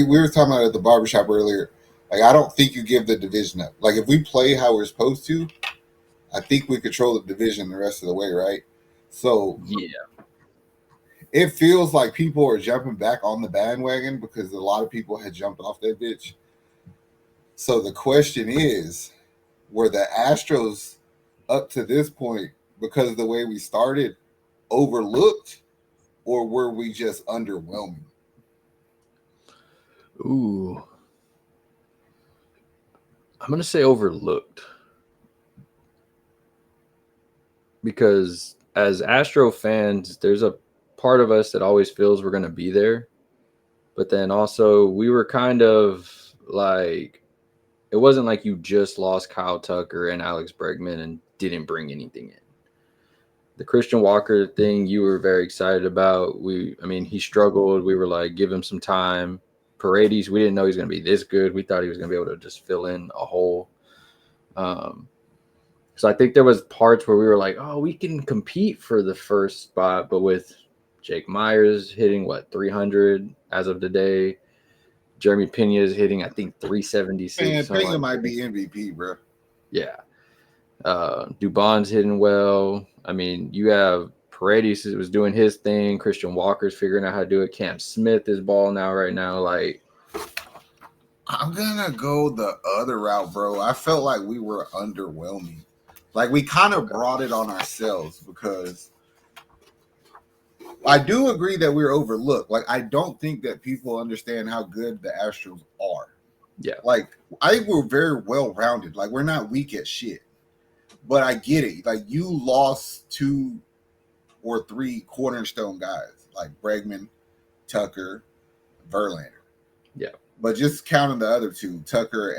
We were talking about it at the barbershop earlier. Like, I don't think you give the division up. Like, if we play how we're supposed to, I think we control the division the rest of the way, right? So Yeah. it feels like people are jumping back on the bandwagon because a lot of people had jumped off that bitch. So the question is, were the Astros up to this point, because of the way we started, overlooked, or were we just underwhelming? Ooh. I'm going to say overlooked. Because as Astro fans, there's a part of us that always feels we're going to be there. But then also, we were kind of like, it wasn't like you just lost Kyle Tucker and Alex Bregman and didn't bring anything in. The Christian Walker thing you were very excited about. He struggled. We were like, give him some time. Paredes, we didn't know he was going to be this good. We thought he was going to be able to just fill in a hole. So I think there was parts where we were like, oh, we can compete for the first spot. But with Jake Myers hitting, 300 as of today. Jeremy Pena is hitting, I think, 376. Man, Pena might be MVP, bro. Yeah. Dubon's hitting well. I mean, you have Paredes was doing his thing. Christian Walker's figuring out how to do it. Cam Smith is balling out right now. Like, I'm gonna go the other route, bro. I felt like we were underwhelming. Like, we kind of brought it on ourselves because I do agree that we were overlooked. Like, I don't think that people understand how good the Astros are. Yeah. Like, I think we're very well-rounded. Like, we're not weak at shit. But I get it. Like, you lost 2 or 3 cornerstone guys, like Bregman, Tucker, Verlander. Yeah. But just counting the other 2, Tucker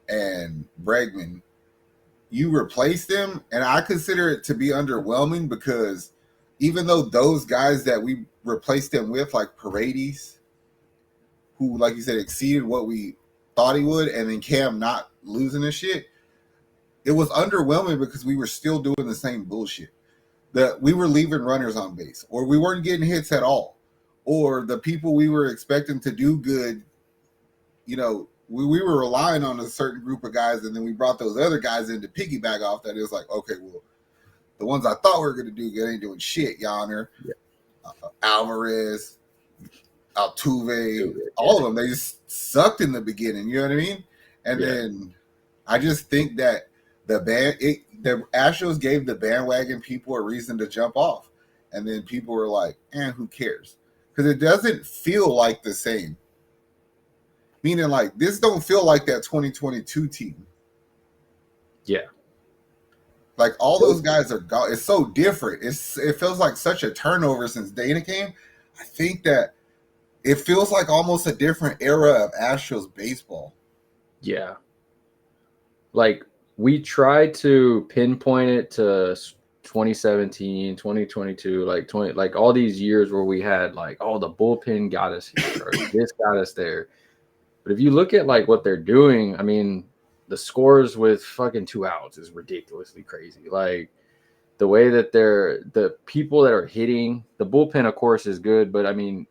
and Bregman, you replace them, and I consider it to be underwhelming because even though those guys that we replaced them with, like Paredes, who, like you said, exceeded what we thought he would, and then Cam not losing his shit, it was underwhelming because we were still doing the same bullshit. That we were leaving runners on base, or we weren't getting hits at all, or the people we were expecting to do good, we were relying on a certain group of guys, and then we brought those other guys in to piggyback off that. It was like, okay, well, the ones I thought we were going to do good ain't doing shit. Yonder, Alvarez, Altuve, all of them, they just sucked in the beginning. You know what I mean? And then I just think that the Astros gave the bandwagon people a reason to jump off, and then people were like, who cares? Because it doesn't feel like the same. Meaning, like, this don't feel like that 2022 team. Yeah. Like, all those guys are gone. It's so different. It feels like such a turnover since Dana came. I think that it feels like almost a different era of Astros baseball. Yeah. Like, we tried to pinpoint it to 2017, 2022, like all these years where we had like, oh, the bullpen got us here, or this got us there. But if you look at like what they're doing, I mean, the scores with fucking 2 outs is ridiculously crazy. Like, the way that the people that are hitting, the bullpen, of course, is good. But I mean,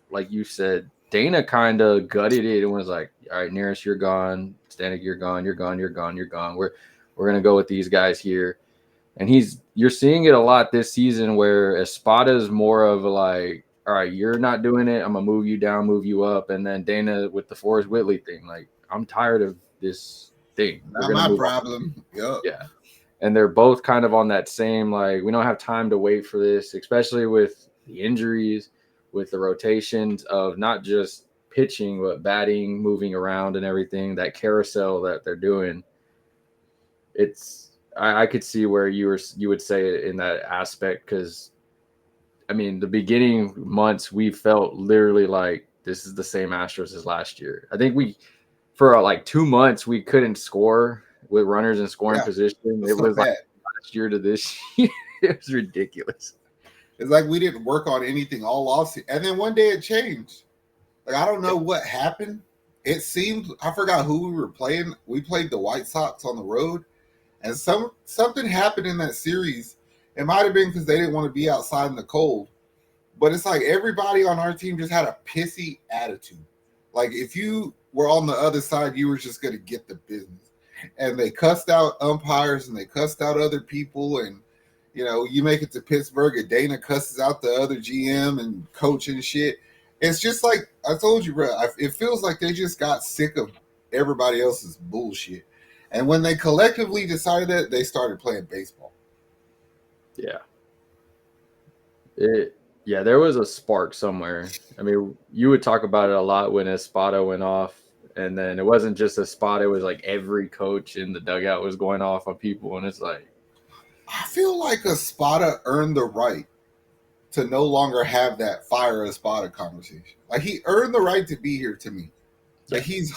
like you said, Dana kind of gutted it and was like, all right, Nearest, you're gone. Stanek, you're gone. You're gone. You're gone. You're gone. We're going to go with these guys here. And you're seeing it a lot this season where Espada is more of a like, all right, you're not doing it. I'm going to move you down, move you up. And then Dana with the Forrest Whitley thing, like, I'm tired of this thing. Not my problem. Yep. Yeah. And they're both kind of on that same, like, we don't have time to wait for this, especially with the injuries, with the rotations of not just pitching, but batting, moving around and everything, that carousel that they're doing. I could see where you would say it in that aspect, because I mean, the beginning months we felt literally like this is the same Astros as last year. I think for like 2 months we couldn't score with runners in scoring position. It was like last year to this year. It was ridiculous. It's like we didn't work on anything all offseason, and then one day it changed. Like, I don't know what happened. It seemed, I forgot who we were playing. We played the White Sox on the road, and something happened in that series. It might have been because they didn't want to be outside in the cold, but it's like everybody on our team just had a pissy attitude. Like if you were on the other side, you were just going to get the business. And they cussed out umpires and they cussed out other people. And, you know, you make it to Pittsburgh and Dana cusses out the other GM and coach and shit. It's just like I told you, bro. It feels like they just got sick of everybody else's bullshit. And when they collectively decided that, they started playing baseball. Yeah. There was a spark somewhere. I mean, you would talk about it a lot when Espada went off. And then it wasn't just Espada, it was like every coach in the dugout was going off on people. And it's like, I feel like Espada earned the right to no longer have that fire Espada conversation. Like he earned the right to be here to me. Like he's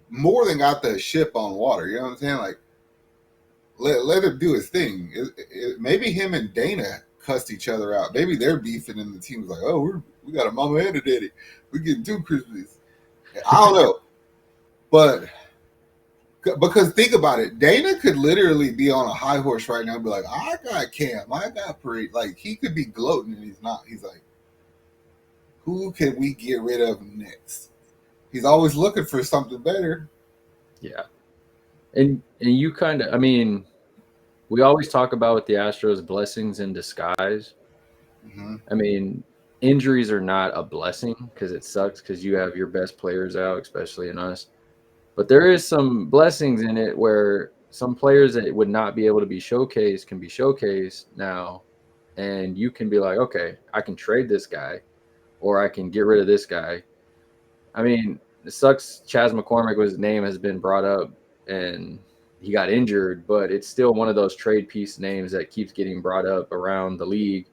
more than got the ship on water. You know what I'm saying? Like let him do his thing. Maybe him and Dana cussed each other out. Maybe they're beefing and the team's like, oh, we got a mama and a daddy. We're getting 2 Christmas. I don't know. But because think about it, Dana could literally be on a high horse right now and be like, I got Cam, I got Parade. Like he could be gloating and he's not. He's like, who can we get rid of next? He's always looking for something better. Yeah. And you kind of, I mean, we always talk about with the Astros blessings in disguise. Mm-hmm. I mean, injuries are not a blessing because it sucks because you have your best players out, especially in us. But there is some blessings in it where some players that would not be able to be showcased can be showcased now. And you can be like, okay, I can trade this guy or I can get rid of this guy. I mean, it sucks. Chas McCormick's name has been brought up and he got injured, but it's still one of those trade piece names that keeps getting brought up around the league.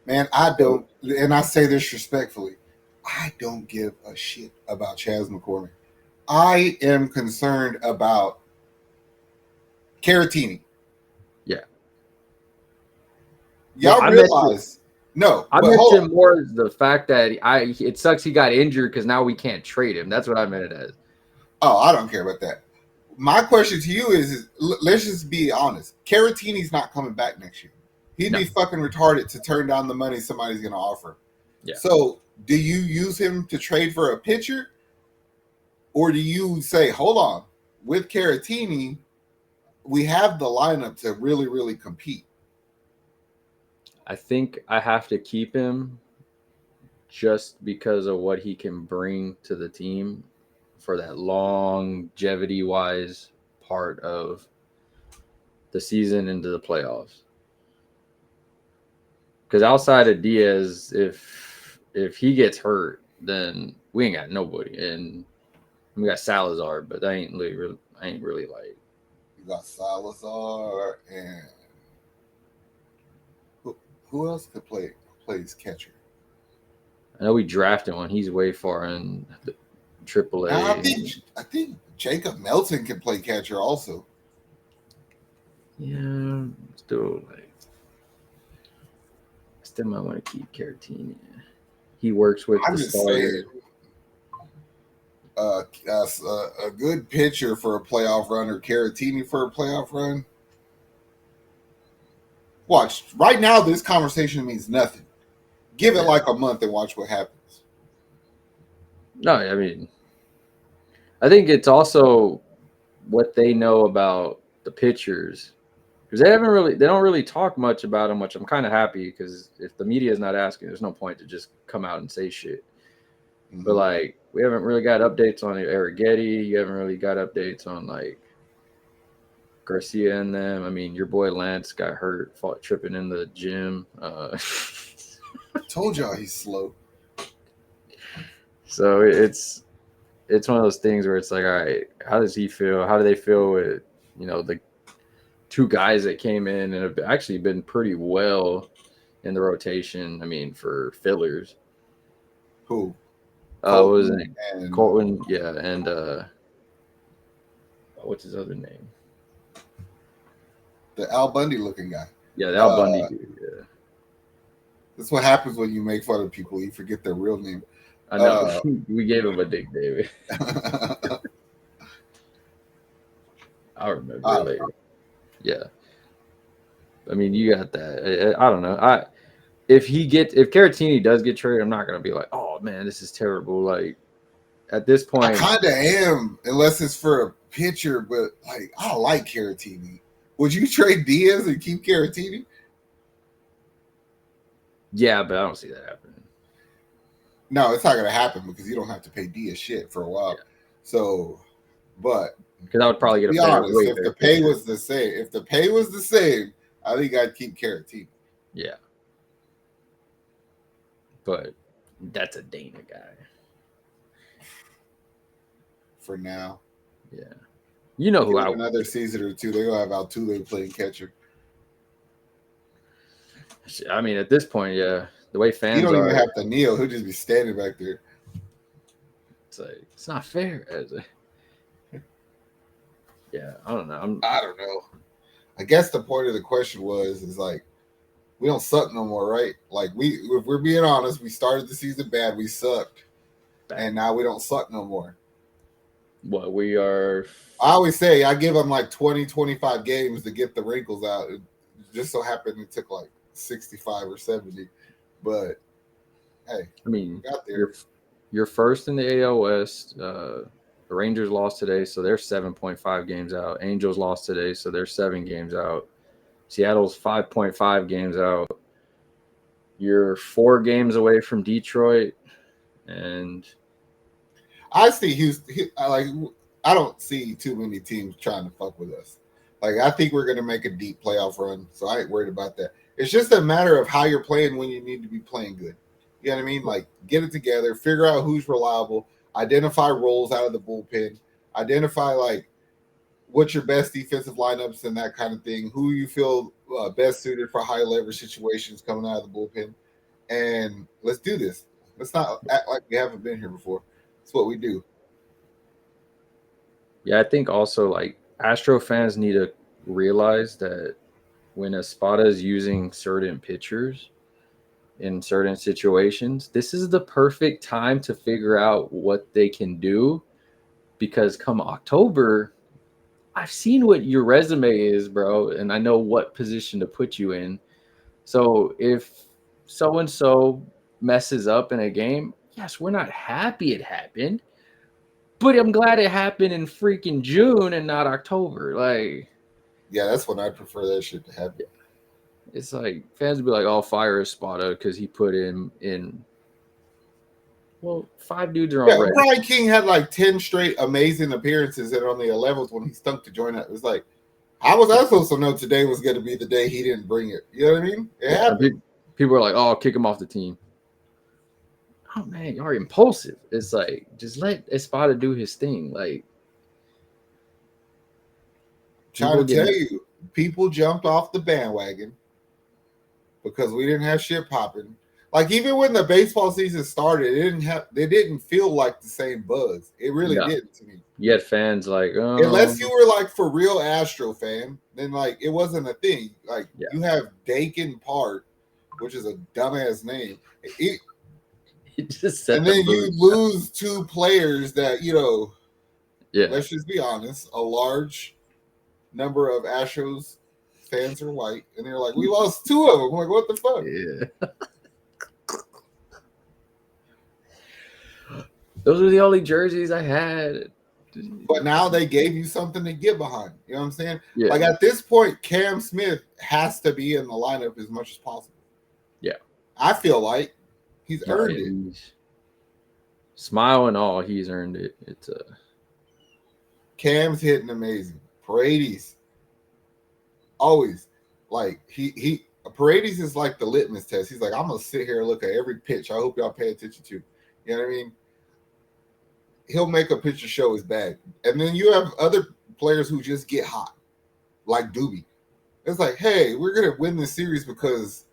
Man, I don't, and I say this respectfully, I don't give a shit about Chas McCormick. I am concerned about Caratini. Yeah. Y'all realize I mentioned more the fact that it sucks he got injured because now we can't trade him. That's what I meant it as. Oh, I don't care about that. My question to you is let's just be honest. Caratini's not coming back next year. He'd be fucking retarded to turn down the money somebody's going to offer. Yeah. So do you use him to trade for a pitcher? Or do you say, hold on, with Caratini, we have the lineup to really, really compete? I think I have to keep him just because of what he can bring to the team for that longevity-wise part of the season into the playoffs. Because outside of Diaz, if he gets hurt, then we ain't got nobody. And we got Salazar, but that ain't really like. You got Salazar and who else could plays catcher? I know we drafted one. He's way far in the AAA. Now, I think Jacob Melton can play catcher also. Yeah, still might want to keep Caratini. He works with the starters. A good pitcher for a playoff run or Caratini for a playoff run. Watch. Right now, this conversation means nothing. Give it like a month and watch what happens. No, I mean, I think it's also what they know about the pitchers. Because they don't really talk much about them, which I'm kind of happy because if the media is not asking, there's no point to just come out and say shit. Mm-hmm. But like, we haven't really got updates on Arrighetti. You haven't really got updates on like Garcia and them. I mean, your boy Lance got hurt, tripping in the gym. Told y'all he's slow. So it's one of those things where it's like, all right, how does he feel? How do they feel with the 2 guys that came in and have actually been pretty well in the rotation? I mean, for fillers. Who? What was it? Colton, yeah, and what's his other name? The Al Bundy looking guy. Yeah, the Al Bundy dude. Yeah. That's what happens when you make fun of people. You forget their real name. I know. We gave him a nickname. I remember later. Yeah. I mean, you got that. I don't know. If Caratini does get traded, I'm not gonna be like, oh man, this is terrible. Like, at this I point, kind of am, unless it's for a pitcher. But like, I like Caratini. Would you trade Diaz and keep Caratini? yeah, but I don't see that happening. No, it's not going to happen because you don't have to pay Diaz shit for a while. Yeah. So, but Because I would probably get a be better, honest, way if better the pay pitcher. was the same, I think I'd keep Caratini. Yeah. But that's a Dana guy. For now. Yeah. You know who Give I it would. another season or two, they're going to have Altuve playing catcher. I mean, at this point, yeah, the way He fans don't even are, have to kneel. He'll just be standing back there. it's like it's not fair. Yeah, I don't know. I don't know. I guess the point of the question is like, we don't suck no more, right? Like if we're being honest, we started the season bad, we sucked, and now we don't suck no more. What we are, I always say I give them like 20, 25 games to get the wrinkles out. It just so happened it took like 65 or 70, but hey, I mean, we got there. you're first in the AL West. The Rangers lost today, so they're 7.5 games out. Angels lost today, so they're 7 games out. Seattle's 5.5 games out. You're 4 games away from Detroit, and I see Houston. I don't see too many teams trying to fuck with us. Like, I think we're going to make a deep playoff run, so I ain't worried about that. It's just a matter of how you're playing when you need to be playing good. You know what I mean? Like, get it together, figure out who's reliable, identify roles out of the bullpen, identify, like, what's your best defensive lineups and that kind of thing, who you feel best suited for high leverage situations coming out of the bullpen, and let's do this. Let's not act like we haven't been here before. It's what we do. yeah, I think also like Astro fans need to realize that when Espada is using certain pitchers in certain situations, this is the perfect time to figure out what they can do. Because come October, I've seen what your resume is, bro, and I know what position to put you in. So if so and so messes up in a game, yes, we're not happy it happened, but I'm glad it happened in freaking June and not October. Like, Yeah, that's when I prefer that shit to happen. it's like fans would be like, "Oh, fire Espada because he put him in." Well, 5 dudes are on red. Brian King had like 10 straight amazing appearances, and on the 11th when he stunk to join it was like, how was I supposed to know today was going to be the day he didn't bring it? You know what I mean? It happened. People are like, "Oh, kick him off the team." Oh man, you're impulsive. It's like just let Espada do his thing. Like, Trying to tell you, people jumped off the bandwagon because we didn't have shit popping. Like, even when the baseball season started, they didn't feel like the same buzz. It really didn't to me. You had fans like, oh. Unless you were like for real Astro fan, then like it wasn't a thing. Like you have Dakin Park, which is a dumbass name. And then you lose 2 players that, let's just be honest, a large number of Astros fans are white, and they're like, we lost 2 of them. I'm like, what the fuck? Yeah. Those are the only jerseys I had. But now they gave you something to get behind. You know what I'm saying? Yeah. Like, at this point, Cam Smith has to be in the lineup as much as possible. Yeah. I feel like he's earned it. Smile and all, he's earned it. It's Cam's hitting amazing. Paredes always like Paredes is like the litmus test. He's like, I'm gonna sit here and look at every pitch. I hope y'all pay attention to. You know what I mean? He'll make a pitcher show his bag. And then you have other players who just get hot, like Doobie. It's like, hey, we're gonna win this series because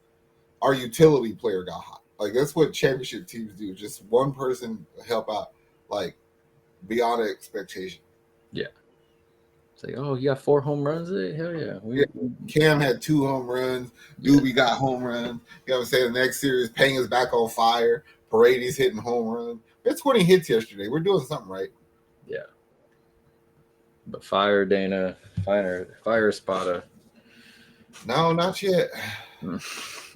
our utility player got hot. Like, that's what championship teams do. Just one person help out, like, beyond expectation. Yeah. It's like, oh, you got 4 home runs today? Hell yeah. Cam had 2 home runs. Doobie got home runs. You know what I'm saying? The next series, Penga's back on fire. Paredes hitting home runs. We had 20 hits yesterday. We're doing something right. Yeah. But fire Dana. Fire Espada. No, not yet.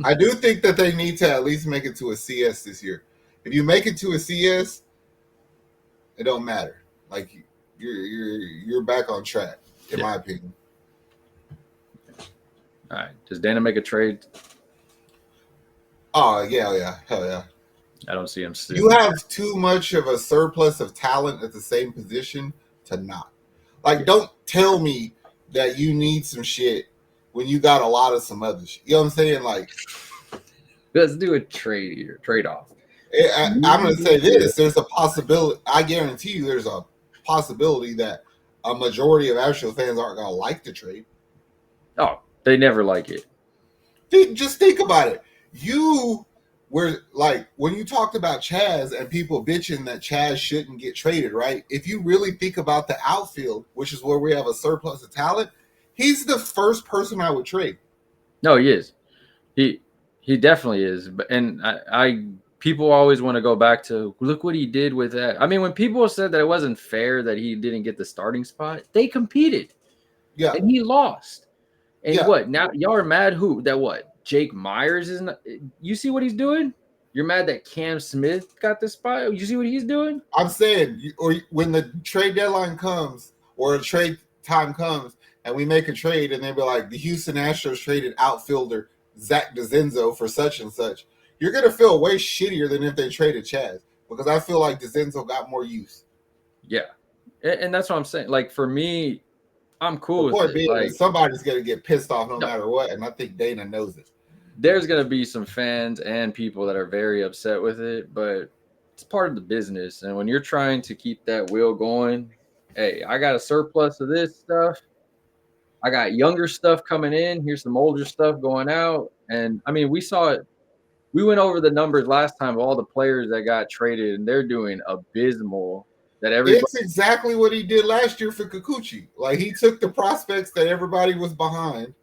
I do think that they need to at least make it to a CS this year. If you make it to a CS, It don't matter. Like you're back on track, in my opinion. All right. Does Dana make a trade? Oh yeah, hell yeah. I don't see him still. You have too much of a surplus of talent at the same position to not. Like, don't tell me that you need some shit when you got a lot of some other shit. You know what I'm saying? Like, let's do a trade here, trade off. I'm going to say this. There's a possibility. I guarantee you there's a possibility that a majority of Astros fans aren't going to like the trade. Oh, they never like it. Just think about it. You were like, when you talked about Chaz and people bitching that Chaz shouldn't get traded, right? If you really think about the outfield, which is where we have a surplus of talent, he's the first person I would trade. No, he is. He definitely is. And I people always want to go back to look what he did with that. I mean, when people said that it wasn't fair that he didn't get the starting spot, they competed. Yeah. And he lost. And yeah. what? Now y'all are mad who? That what? Jake Myers is not, you see what he's doing? You're mad that Cam Smith got the spot? You see what he's doing? I'm saying, or when the trade deadline comes or a trade time comes and we make a trade and they be like, the Houston Astros traded outfielder Zach DeZenzo for such and such, you're going to feel way shittier than if they traded Chaz, because I feel like DeZenzo got more use. Yeah. And that's what I'm saying. Like, for me, I'm cool with it. Being, like, somebody's going to get pissed off no matter what, and I think Dana knows it. There's going to be some fans and people that are very upset with it, but it's part of the business. And when you're trying to keep that wheel going, hey, I got a surplus of this stuff. I got younger stuff coming in. Here's some older stuff going out. And, I mean, we saw it. We went over the numbers last time of all the players that got traded, and they're doing abysmal. It's exactly what he did last year for Kikuchi. Like, he took the prospects that everybody was behind,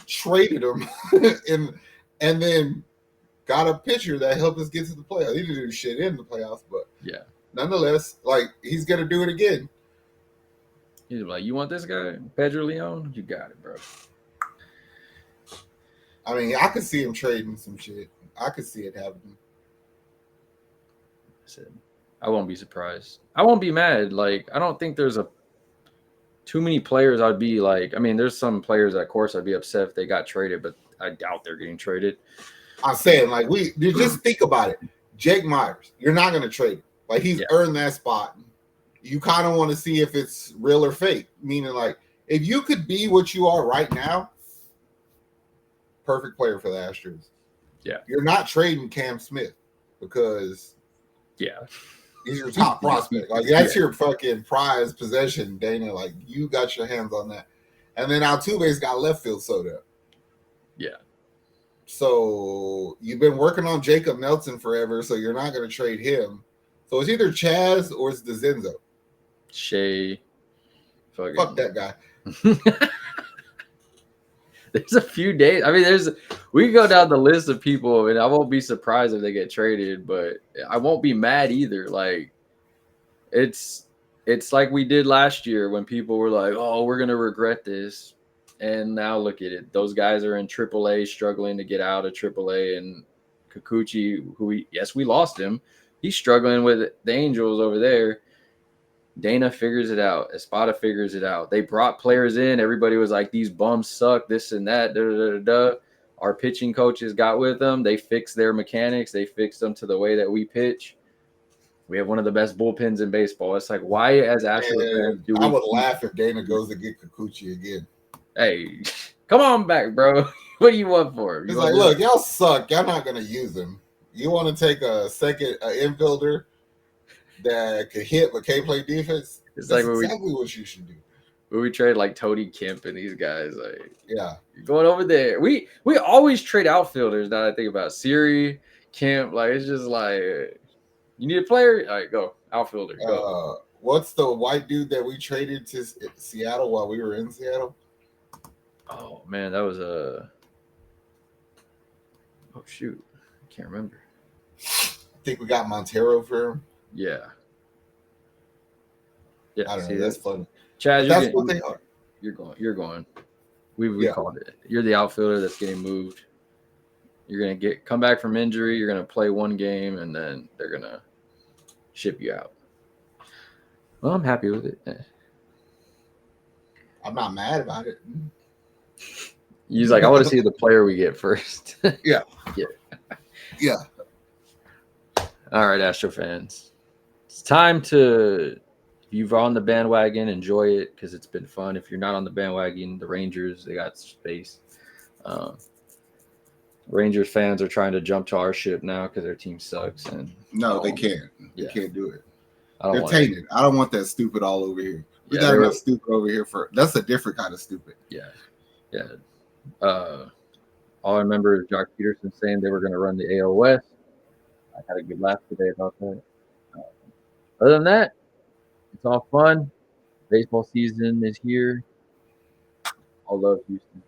traded them, and then got a pitcher that helped us get to the playoffs. He didn't do shit in the playoffs, but yeah, nonetheless, like, he's gonna do it again. He's like, you want this guy, Pedro Leon? You got it, bro. I mean, I could see him trading some shit. I could see it happening. I won't be surprised. I won't be mad. Like, I don't think there's too many players I'd be like. I mean, there's some players that, of course, I'd be upset if they got traded, but I doubt they're getting traded. I'm saying, like, you just think about it. Jake Myers, you're not going to trade him. Like, he's earned that spot. You kind of want to see if it's real or fake. Meaning, like, if you could be what you are right now, perfect player for the Astros. Yeah. You're not trading Cam Smith because he's your top prospect. Like, that's your fucking prized possession, Dana. Like, you got your hands on that. And then Altuve's got left field sewed up. Yeah. So you've been working on Jacob Nelson forever, so you're not going to trade him. So it's either Chaz or it's DeZenzo. Shea. Fuck that guy. There's a few days. I mean, we can go down the list of people, and I won't be surprised if they get traded, but I won't be mad either. Like, it's like we did last year when people were like, oh, we're going to regret this. And now look at it. Those guys are in AAA struggling to get out of AAA. And Kikuchi, we lost him. He's struggling with the Angels over there. Dana figures it out. Espada figures it out. They brought players in. Everybody was like, these bums suck, this and that. Da, da, da, da. Our pitching coaches got with them. They fixed their mechanics. They fixed them to the way that we pitch. We have one of the best bullpens in baseball. It's like, why as Astros fans do we... I would laugh if Dana goes to get Kikuchi again. Hey, come on back, bro. What do you want for him? He's like, look, y'all suck. Y'all not going to use him. You want to take a second infielder that could hit but can't play defense? That's like exactly what you should do. When we trade like Tony Kemp and these guys, like, you're going over there. We always trade outfielders. Now that I think about Siri, Kemp, like, it's just like, you need a player? All right, go. Outfielder, go. What's the white dude that we traded to Seattle while we were in Seattle? Oh, man, that was oh, shoot. I can't remember. I think we got Montero for him. Yeah. I don't know. That's funny. Chad, that's what they are. You're going. We called it. You're the outfielder that's getting moved. You're going to come back from injury. You're going to play one game, and then they're going to ship you out. Well, I'm happy with it. I'm not mad about it. He's like, I want to see the player we get first. Yeah. Yeah. Yeah. All right, Astro fans. It's time to, if you're on the bandwagon, enjoy it because it's been fun. If you're not on the bandwagon, the Rangers, they got space. Rangers fans are trying to jump to our ship now because their team sucks. And No, they can't. They Yeah. can't do it. I don't They're want it. tainted. I don't want that stupid all over here. We Yeah, got they enough were- stupid over here for that's a different kind of stupid. Yeah. Yeah. All I remember is Jock Peterson saying they were going to run the AL West. I had a good laugh today about that. Other than that, it's all fun. Baseball season is here. All love, Houston.